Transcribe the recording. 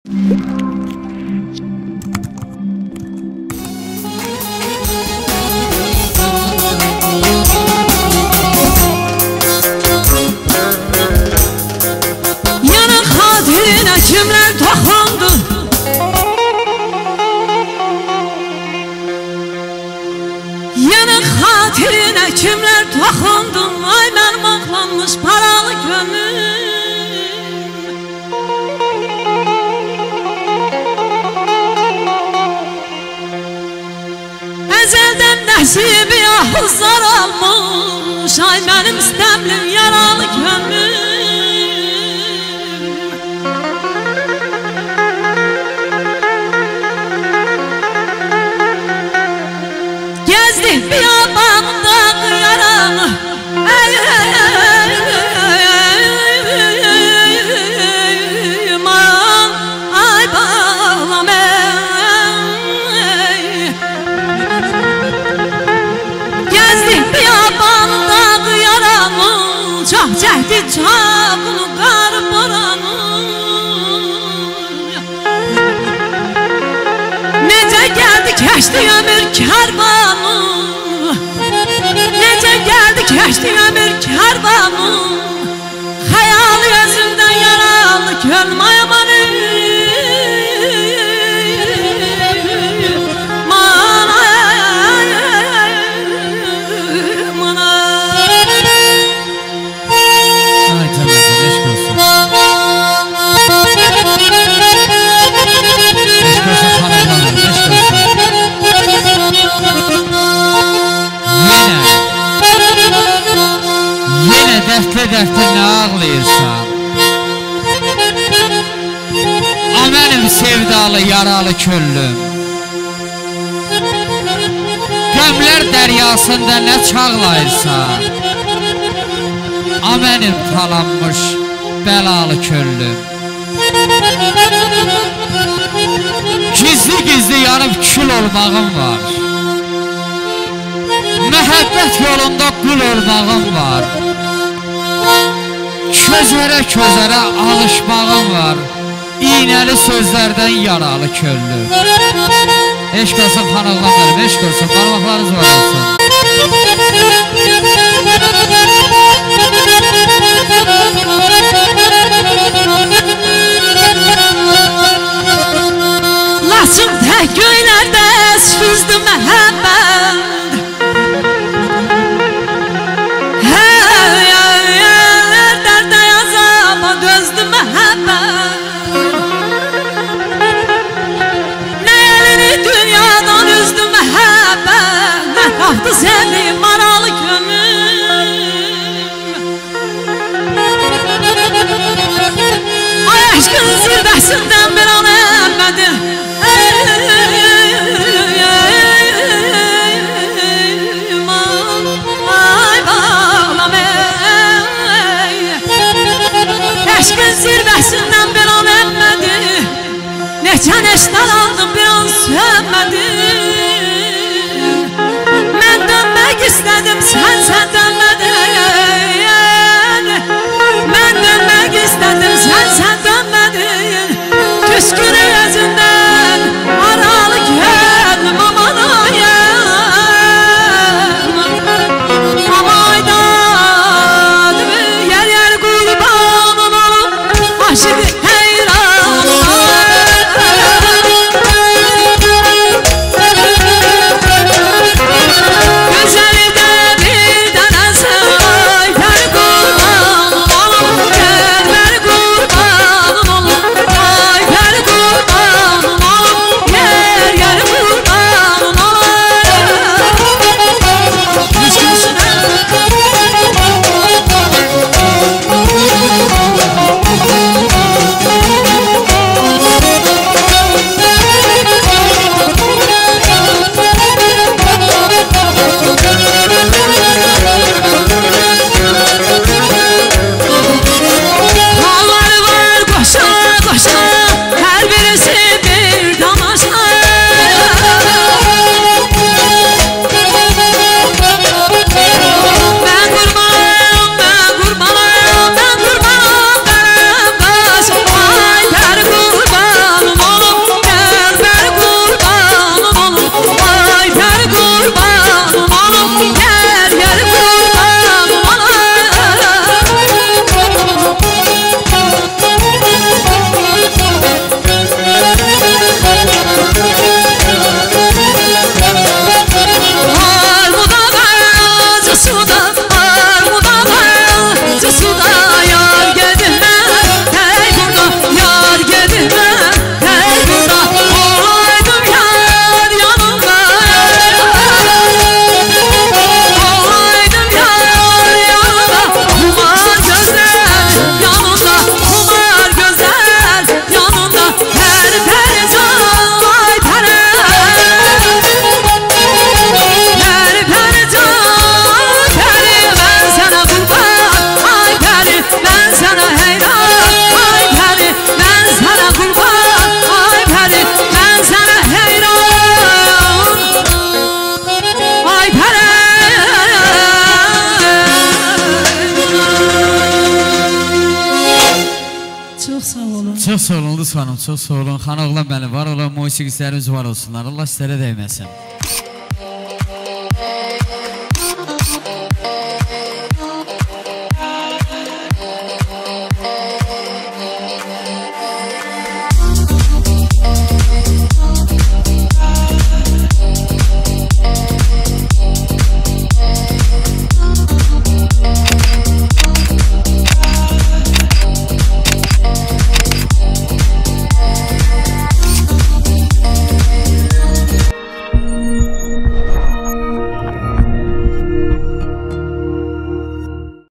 Yanık hatirine kimler toxundu? Yanık hatirine kimler toxundu? Ay mənim oxlanmış paralı gönlüm. Ezelden nəsibi ahızlar almış. Ay mənim istəmlim yaralı gönlüm. Gezdik biyabanda yaranı. Ay balam gezdik biyabanda yaranı. Çox çəkdi çapını qar boranı. Necə gəldi keçdi ömür kərvanı. Necə gəldi keçdi ömür kərvanı. Xəyal gözümdən yaralı könlüm ayamanı. Dəftə nə ağlayırsan? A mənim sevdalı yaralı köllüm. Gömlər dəryasında nə çağlayırsan? A mənim talanmış bəlalı köllüm. Gizli yanıb kül olmağım var. Məhəbbət yolunda qul olmağım var. Közərə alışmağım var. İğnəli sözlərdən yaralı köllüm. Eşq olsun xanıqlar mənim, eşq olsun, parmaqlarınız var olsun. Laçın tək göylərdə süzdü məhəbbət. Qalxdı sevdiğim maralı gönlüm. Ay aşkın zirvəsindən bir an əlmədi. Ay bağlam aşkın zirvəsindən bir an əlmədi. Neçə neşdən aldım bir an sönmədi. İstedim sen dönmedin. Ben dönmek istedim sen dönmedin. Küskünü yüzünden aralı geldim aman ayım. Amaydan yer kurban olup aşık heyran Çox sağ olun. Çox sağ olun Lütf xanım, çox sağ olun. Xan oğlan mənim, var olan musiqiçilərimiz var olsunlar. Allah sizlərə dəyməsin.